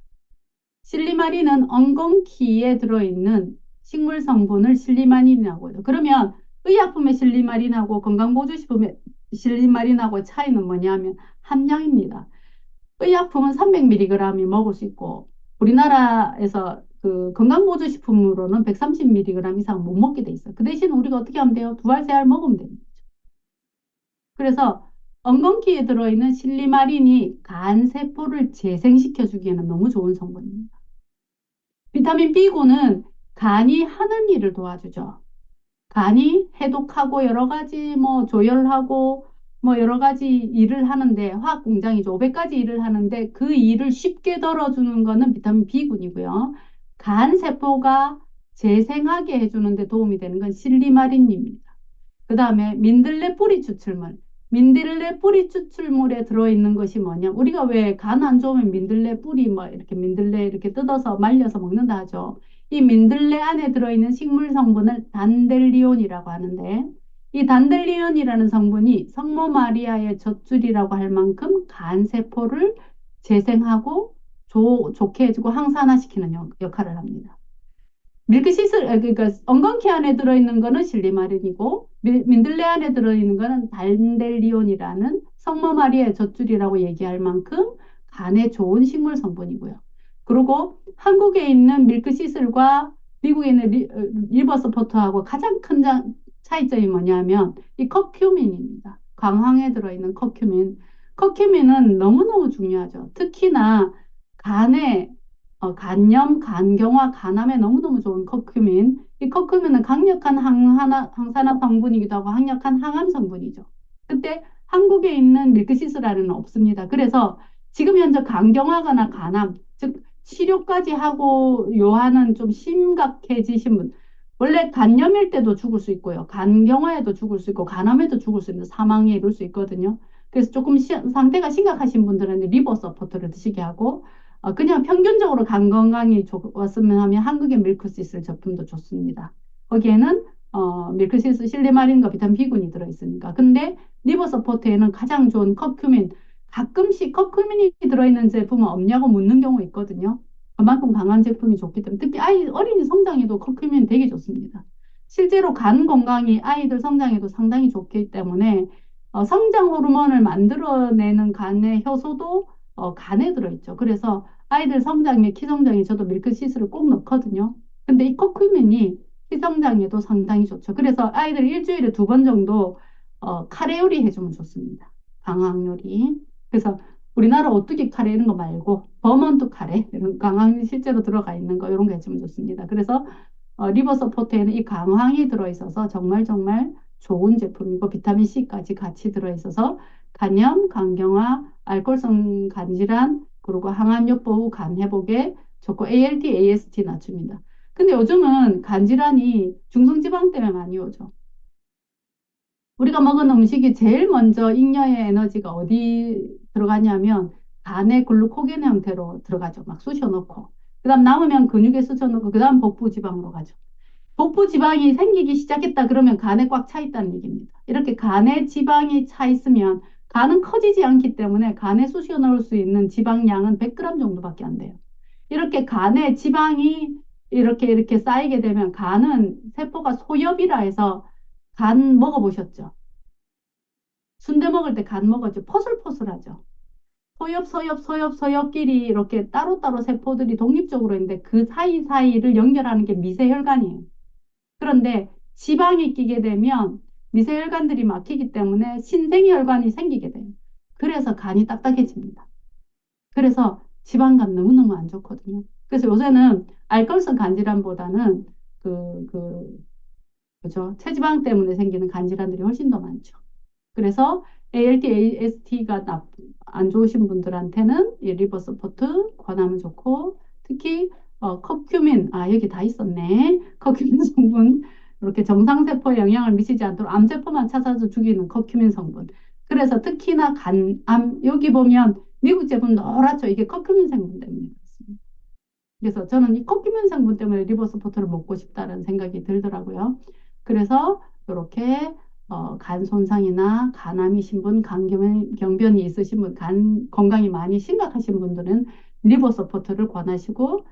실리마린은 엉겅퀴에 들어있는 식물 성분을 실리마린이라고 해요. 그러면 의약품의 실리마린하고 건강보조식품의 실리마린하고 차이는 뭐냐면 함량입니다. 의약품은 300mg이 먹을 수 있고 우리나라에서 그 건강보조식품으로는 130mg 이상 못 먹게 돼 있어요. 그 대신 우리가 어떻게 하면 돼요? 두 알, 세 알 먹으면 됩니다. 그래서 엉겅퀴에 들어있는 실리마린이 간 세포를 재생시켜 주기에는 너무 좋은 성분입니다. 비타민 B군은 간이 하는 일을 도와주죠. 간이 해독하고 여러 가지 뭐 조혈하고 뭐 여러 가지 일을 하는데 화학 공장이죠. 500가지 일을 하는데 그 일을 쉽게 덜어주는 거는 비타민 B군이고요. 간 세포가 재생하게 해주는데 도움이 되는 건 실리마린입니다. 그 다음에 민들레 뿌리 추출물. 민들레 뿌리 추출물에 들어있는 것이 뭐냐? 우리가 왜 간 안 좋으면 민들레 뿌리 뭐 이렇게 민들레 이렇게 뜯어서 말려서 먹는다 하죠. 이 민들레 안에 들어있는 식물 성분을 단델리온이라고 하는데 이 단델리온이라는 성분이 성모 마리아의 젖줄이라고 할 만큼 간 세포를 재생하고 좋게 해주고 항산화시키는 역할을 합니다. 밀크시슬, 그러니까 엉겅퀴 안에 들어있는 거는 실리마린이고 민들레 안에 들어있는 거는 단델리온이라는 성모 마리아의 젖줄이라고 얘기할 만큼 간에 좋은 식물 성분이고요. 그리고 한국에 있는 밀크시슬과 미국에 있는 리버서포트하고 가장 큰 차이점이 뭐냐면 이 커큐민입니다. 광황에 들어있는 커큐민. 커큐민은 너무너무 중요하죠. 특히나 간에 간염, 간경화, 간암에 너무너무 좋은 커큐민. 이 커큐민은 강력한 항산화 성분이기도 하고 강력한 항암 성분이죠. 근데 한국에 있는 밀크시슬알은 없습니다. 그래서 지금 현재 간경화거나 간암, 즉 치료까지 하고 요하는 좀 심각해지신 분, 원래 간염일 때도 죽을 수 있고요. 간경화에도 죽을 수 있고, 간암에도 죽을 수 있는 상황에 이를 수 있거든요. 그래서 조금 상태가 심각하신 분들은 리버 서포터를 드시게 하고, 그냥 평균적으로 간 건강이 좋았으면 하면 한국의 밀크시슬 제품도 좋습니다. 거기에는 밀크시슬 실리마린과 비타민 B군이 들어있으니까. 근데 리버 서포트에는 가장 좋은 커큐민, 가끔씩 커큐민이 들어있는 제품은 없냐고 묻는 경우 있거든요. 그만큼 강한 제품이 좋기 때문에 특히 어린이 성장에도 커큐민 되게 좋습니다. 실제로 간 건강이 아이들 성장에도 상당히 좋기 때문에 성장 호르몬을 만들어내는 간의 효소도 간에 들어있죠. 그래서 아이들 성장에 키 성장에 저도 밀크시슬을 꼭 넣거든요. 근데 이 커큐민이 키 성장에도 상당히 좋죠. 그래서 아이들 일주일에 2번 정도 카레 요리 해주면 좋습니다. 강황 요리. 그래서 우리나라 오뚜기 카레 이런 거 말고 버먼트 카레 이런 강황이 실제로 들어가 있는 거 이런 거 해주면 좋습니다. 그래서 리버 서포트에는 이 강황이 들어있어서 정말 정말 좋은 제품이고 비타민 C까지 같이 들어있어서 간염, 간경화, 알코올성 간질환 그리고 항암요법 후 간 회복에 좋고 ALT, AST 낮춥니다. 근데 요즘은 간질환이 중성지방 때문에 많이 오죠. 우리가 먹은 음식이 제일 먼저 잉여의 에너지가 어디 들어가냐면 간의 글루코겐 형태로 들어가죠. 막 쑤셔넣고. 그다음 남으면 근육에 쑤셔넣고 그다음 복부 지방으로 가죠. 복부 지방이 생기기 시작했다 그러면 간에 꽉 차 있다는 얘기입니다. 이렇게 간에 지방이 차 있으면 간은 커지지 않기 때문에 간에 쑤셔 넣을 수 있는 지방량은 100g 정도밖에 안 돼요. 이렇게 간에 지방이 이렇게 쌓이게 되면 간은 세포가 소엽이라 해서 간 먹어보셨죠? 순대 먹을 때 간 먹었죠? 포슬포슬하죠? 소엽끼리 이렇게 따로따로 세포들이 독립적으로 있는데 그 사이사이를 연결하는 게 미세혈관이에요. 그런데 지방이 끼게 되면 미세혈관들이 막히기 때문에 신생혈관이 생기게 돼요. 그래서 간이 딱딱해집니다. 그래서 지방간 너무너무 안 좋거든요. 그래서 요새는 알코올성 간질환보다는 그, 그죠? 체지방 때문에 생기는 간질환들이 훨씬 더 많죠. 그래서 ALT, AST가 안 좋으신 분들한테는 이 리버 서포트 권하면 좋고 특히 커큐민 여기 다 있었네. 커큐민 성분 이렇게 정상세포에 영향을 미치지 않도록 암세포만 찾아서 죽이는 커큐민 성분. 그래서 특히나 간암 여기 보면 미국 제품 노랗죠. 이게 커큐민 성분 때문에 그렇습니다. 그래서 저는 이 커큐민 성분 때문에 리버 서포트를 먹고 싶다는 생각이 들더라고요. 그래서 이렇게 간 손상이나 간암이신 분, 간경변이 있으신 분, 간 건강이 많이 심각하신 분들은 리버 서포트를 권하시고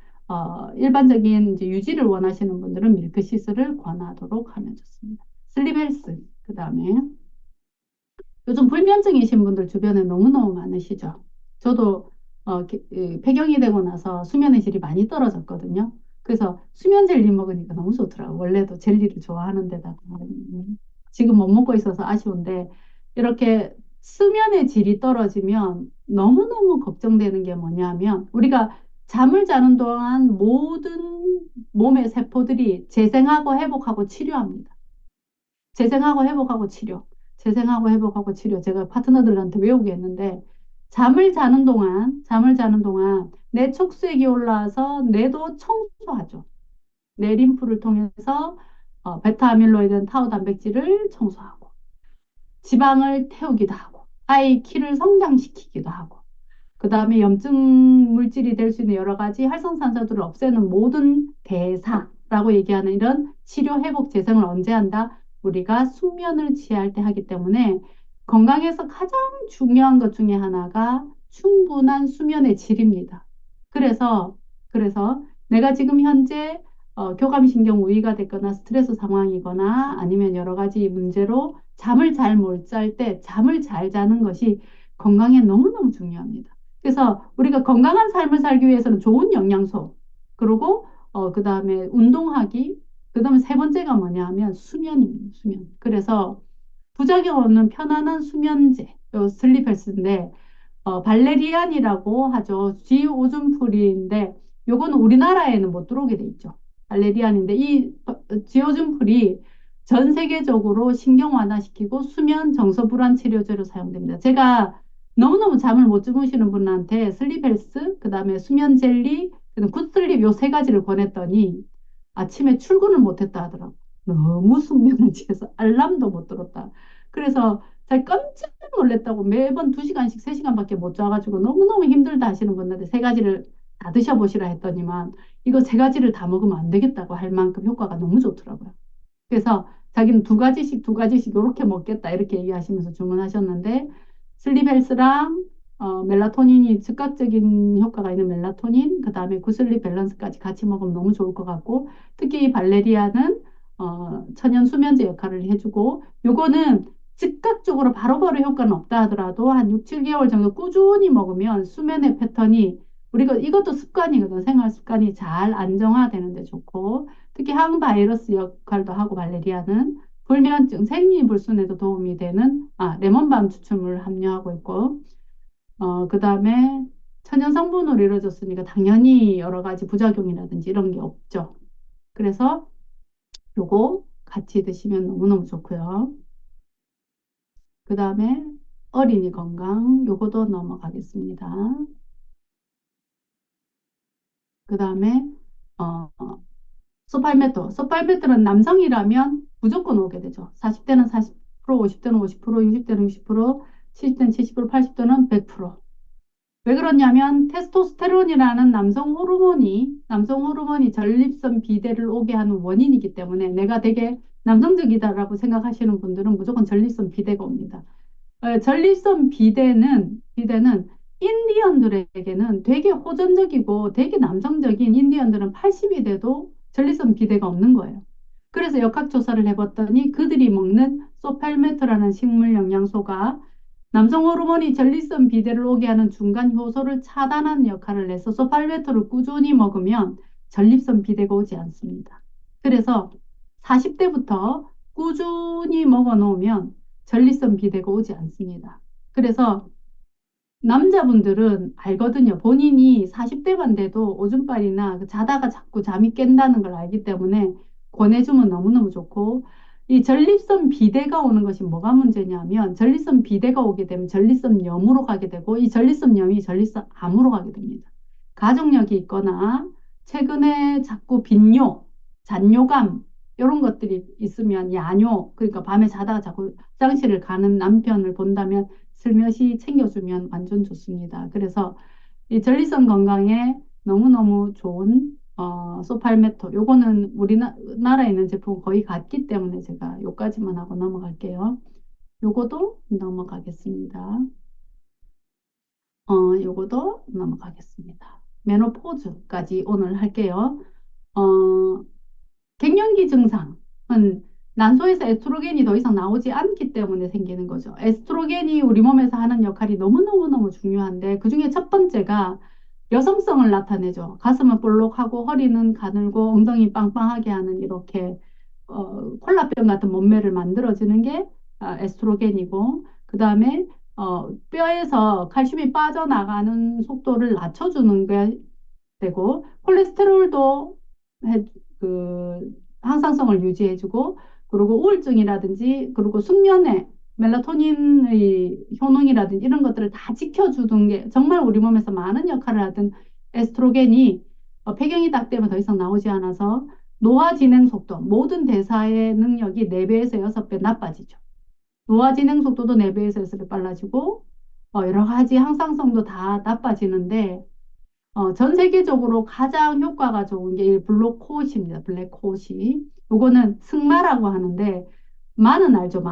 일반적인 이제 유지를 원하시는 분들은 밀크시슬을 권하도록 하면 좋습니다. 슬립 헬스 그다음에 요즘 불면증이신 분들 주변에 너무너무 많으시죠. 저도 폐경이 되고 나서 수면의 질이 많이 떨어졌거든요. 그래서 수면 젤리 먹으니까 너무 좋더라고요. 원래도 젤리를 좋아하는 데다가 지금 못 먹고 있어서 아쉬운데 이렇게 수면의 질이 떨어지면 너무너무 걱정되는 게 뭐냐면 우리가 잠을 자는 동안 모든 몸의 세포들이 재생하고 회복하고 치료합니다. 재생하고 회복하고 치료. 재생하고 회복하고 치료. 제가 파트너들한테 외우게 했는데 잠을 자는 동안 내 촉수액이 올라와서 뇌도 청소하죠. 뇌 림프를 통해서 베타 아밀로이드 타우 단백질을 청소하고 지방을 태우기도 하고 아이 키를 성장시키기도 하고 그 다음에 염증 물질이 될 수 있는 여러 가지 활성산소들을 없애는 모든 대사라고 얘기하는 이런 치료 회복 재생을 언제 한다? 우리가 숙면을 취할 때 하기 때문에 건강에서 가장 중요한 것 중에 하나가 충분한 수면의 질입니다. 그래서 내가 지금 현재 교감신경 우위가 됐거나 스트레스 상황이거나 아니면 여러 가지 문제로 잠을 잘 못 잘 때 잠을 잘 자는 것이 건강에 너무너무 중요합니다. 그래서 우리가 건강한 삶을 살기 위해서는 좋은 영양소, 그리고 그다음에 운동하기, 그다음에 세 번째가 뭐냐 하면 수면입니다. 수면. 그래서 부작용 없는 편안한 수면제, 요 슬립 헬스인데 발레리안이라고 하죠. 지오줌풀인데 요거는 우리나라에는 못 들어오게 돼 있죠. 발레리안인데 이 지오줌풀이 전 세계적으로 신경 완화시키고 수면 정서 불안 치료제로 사용됩니다. 제가 너무너무 잠을 못 주무시는 분한테 슬립 헬스, 그다음에 수면 젤리, 근데 굿슬립 요 세 가지를 권했더니 아침에 출근을 못했다 하더라고. 너무 숙면을 취해서 알람도 못 들었다. 그래서 제가 깜짝 놀랐다고 매번 2시간씩 3시간밖에 못 자가지고 너무너무 힘들다 하시는 분들한테 세 가지를 다 드셔보시라 했더니만 이거 세 가지를 다 먹으면 안 되겠다고 할 만큼 효과가 너무 좋더라고요. 그래서 자기는 두 가지씩 두 가지씩 이렇게 먹겠다 이렇게 얘기하시면서 주문하셨는데 슬립 헬스랑 멜라토닌이 즉각적인 효과가 있는 멜라토닌 그다음에 구슬립 밸런스까지 같이 먹으면 너무 좋을 것 같고 특히 이 발레리아는 천연 수면제 역할을 해주고 요거는 즉각적으로 바로바로 효과는 없다 하더라도 한 6, 7개월 정도 꾸준히 먹으면 수면의 패턴이 우리가 이것도 습관이거든. 생활 습관이 잘 안정화되는 데 좋고 특히 항바이러스 역할도 하고 발레리아는 불면증, 생리불순에도 도움이 되는 레몬밤 추출물을 함유하고 있고 그다음에 천연 성분으로 이루어졌으니까 당연히 여러 가지 부작용이라든지 이런 게 없죠. 그래서 요거 같이 드시면 너무너무 좋고요. 그다음에 어린이 건강 요거도 넘어가겠습니다. 그다음에 어, 소팔메토는 남성이라면 무조건 오게 되죠. 40대는 40%, 50대는 50%, 60대는 60%, 70대는 70%, 80대는 100%. 왜 그러냐면 테스토스테론이라는 남성 호르몬이 전립선 비대를 오게 하는 원인이기 때문에 내가 되게 남성적이다라고 생각하시는 분들은 무조건 전립선 비대가 옵니다. 전립선 비대는 인디언들에게는 되게 호전적이고 되게 남성적인 인디언들은 80이 돼도 전립선 비대가 없는 거예요. 그래서 역학조사를 해봤더니 그들이 먹는 소팔메토라는 식물 영양소가 남성 호르몬이 전립선 비대를 오게 하는 중간 효소를 차단하는 역할을 해서 소팔메토를 꾸준히 먹으면 전립선 비대가 오지 않습니다. 그래서 40대부터 꾸준히 먹어 놓으면 전립선 비대가 오지 않습니다. 그래서 남자분들은 알거든요. 본인이 40대만 돼도 오줌빨이나 자다가 자꾸 잠이 깬다는 걸 알기 때문에 권해주면 너무너무 좋고 이 전립선 비대가 오는 것이 뭐가 문제냐면 전립선 비대가 오게 되면 전립선염으로 가게 되고 이 전립선염이 전립선암으로 가게 됩니다. 가족력이 있거나 최근에 자꾸 빈뇨, 잔뇨감 이런 것들이 있으면 야뇨 그러니까 밤에 자다가 자꾸 화장실을 가는 남편을 본다면 슬며시 챙겨주면 완전 좋습니다. 그래서 이 전립선 건강에 너무너무 좋은 소팔메토 요거는 우리나라에 있는 제품 거의 같기 때문에 제가 요까지만 하고 넘어갈게요. 요거도 넘어가겠습니다. 요거도 넘어가겠습니다. 메노포즈까지 오늘 할게요. 어, 갱년기 증상은 난소에서 에스트로겐이 더 이상 나오지 않기 때문에 생기는 거죠. 에스트로겐이 우리 몸에서 하는 역할이 너무너무너무 중요한데 그중에 첫 번째가 여성성을 나타내죠. 가슴은 볼록하고 허리는 가늘고 엉덩이 빵빵하게 하는 이렇게 콜라병 같은 몸매를 만들어주는 게 에스트로겐이고 그 다음에 뼈에서 칼슘이 빠져나가는 속도를 낮춰주는 게 되고 콜레스테롤도 해, 항상성을 유지해주고 그리고 우울증이라든지 그리고 숙면에 멜라토닌의 효능이라든지 이런 것들을 다 지켜주는 게 정말 우리 몸에서 많은 역할을 하던 에스트로겐이 폐경이 딱 되면 더 이상 나오지 않아서 노화 진행 속도 모든 대사의 능력이 4배에서 6배 나빠지죠. 노화 진행 속도도 4배에서 6배 빨라지고 여러 가지 항상성도 다 나빠지는데 전 세계적으로 가장 효과가 좋은 게 이 블루코시입니다. 블랙코시. 요거는 승마라고 하는데 마는 알죠?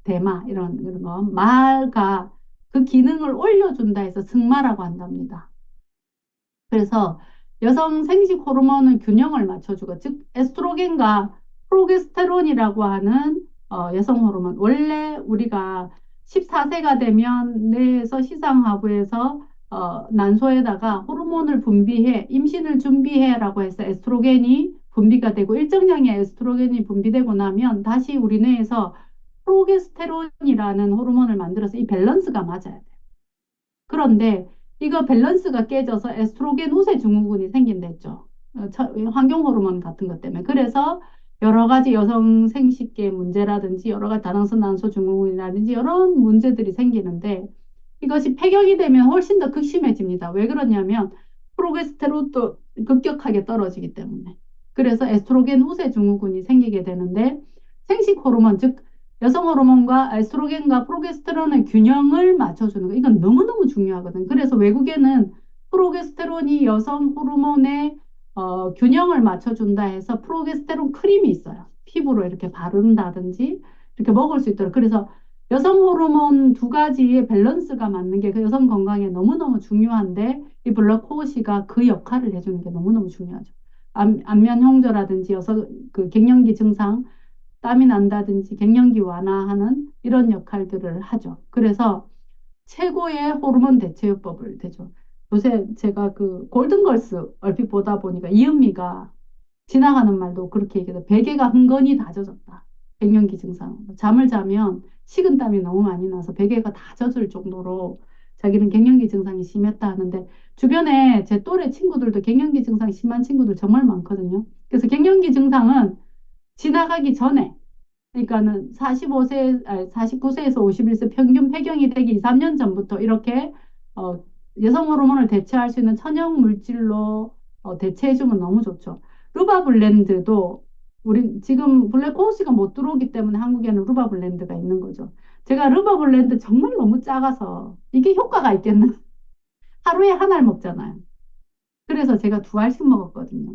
대마 이런 거. 말가 그 기능을 올려준다 해서 승마라고 한답니다. 그래서 여성 생식 호르몬은 균형을 맞춰주고 즉 에스트로겐과 프로게스테론이라고 하는 여성 호르몬 원래 우리가 14세가 되면 뇌에서 시상하부에서 난소에다가 호르몬을 분비해 임신을 준비해라고 해서 에스트로겐이 분비가 되고 일정량의 에스트로겐이 분비되고 나면 다시 우리 뇌에서 프로게스테론이라는 호르몬을 만들어서 이 밸런스가 맞아야 돼요. 그런데 이거 밸런스가 깨져서 에스트로겐 우세 증후군이 생긴댔죠. 환경 호르몬 같은 것 때문에. 그래서 여러 가지 여성 생식계 문제라든지 여러 가지 다낭성 난소 증후군이라든지 여러 문제들이 생기는데 이것이 폐경이 되면 훨씬 더 극심해집니다. 왜 그러냐면 프로게스테론도 급격하게 떨어지기 때문에. 그래서 에스트로겐 후세 증후군이 생기게 되는데 생식 호르몬, 즉 여성 호르몬과 에스트로겐과 프로게스테론의 균형을 맞춰주는 거 이건 너무너무 중요하거든. 그래서 외국에는 프로게스테론이 여성 호르몬의 균형을 맞춰준다 해서 프로게스테론 크림이 있어요. 피부로 이렇게 바른다든지 이렇게 먹을 수 있도록. 그래서 여성 호르몬 두 가지의 밸런스가 맞는 게 그 여성 건강에 너무너무 중요한데 이 블러코시가 그 역할을 해주는 게 너무너무 중요하죠. 안면 홍조라든지 여성 그 갱년기 증상, 땀이 난다든지 갱년기 완화하는 이런 역할들을 하죠. 그래서 최고의 호르몬 대체요법을 되죠. 요새 제가 그 골든걸스 얼핏 보다 보니까 이은미가 지나가는 말도 그렇게 얘기해요. 베개가 흥건히 다져졌다. 갱년기 증상. 잠을 자면 식은땀이 너무 많이 나서 베개가 다 젖을 정도로 자기는 갱년기 증상이 심했다 하는데 주변에 제 또래 친구들도 갱년기 증상이 심한 친구들 정말 많거든요. 그래서 갱년기 증상은 지나가기 전에 그러니까는 45세, 49세에서 51세 평균 폐경이 되기 2, 3년 전부터 이렇게 어, 여성 호르몬을 대체할 수 있는 천연 물질로 대체해주면 너무 좋죠. 루바블렌드도 우리 지금 블랙호우스가 못 들어오기 때문에 한국에는 루바블렌드가 있는 거죠. 제가 루바블렌드 정말 너무 작아서 이게 효과가 있겠나? 하루에 한 알 먹잖아요. 그래서 제가 두 알씩 먹었거든요.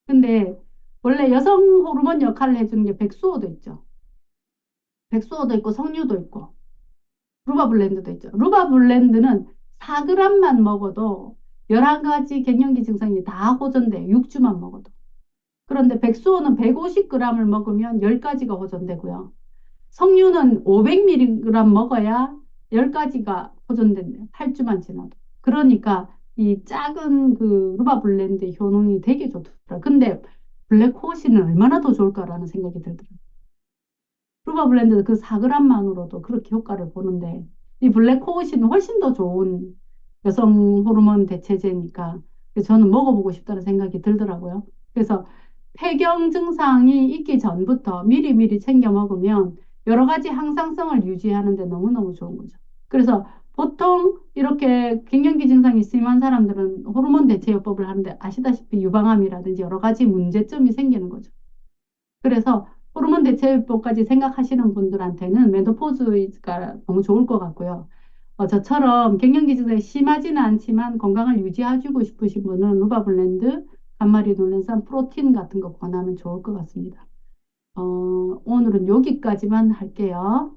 근데 원래 여성 호르몬 역할을 해주는 게 백수호도 있죠. 백수호도 있고 석류도 있고 루바 블렌드도 있죠. 루바 블렌드는 4g만 먹어도 11가지 갱년기 증상이 다 호전돼요. 6주만 먹어도. 그런데 백수호는 150g을 먹으면 10가지가 호전되고요. 석류는 500mg 먹어야 10가지가 호전된대요. 8주만 지나도. 그러니까 이 작은 그 루바 블렌드의 효능이 되게 좋더라고요. 근데 블랙호시는 얼마나 더 좋을까라는 생각이 들더라고요. 루바 블렌드 그 4g만으로도 그렇게 효과를 보는데 이 블랙 코오시는 훨씬 더 좋은 여성 호르몬 대체제니까 저는 먹어보고 싶다는 생각이 들더라고요. 그래서 폐경 증상이 있기 전부터 미리미리 챙겨 먹으면 여러 가지 항상성을 유지하는 데 너무너무 좋은 거죠. 그래서 보통 이렇게 갱년기 증상이 심한 사람들은 호르몬 대체요법을 하는데 아시다시피 유방암이라든지 여러 가지 문제점이 생기는 거죠. 그래서 호르몬 대체법까지 생각하시는 분들한테는 메노포즈가 너무 좋을 것 같고요. 저처럼 갱년기 증상이 심하지는 않지만 건강을 유지해주고 싶으신 분은 루바블렌드, 감마리놀렌산, 프로틴 같은 거 권하면 좋을 것 같습니다. 오늘은 여기까지만 할게요.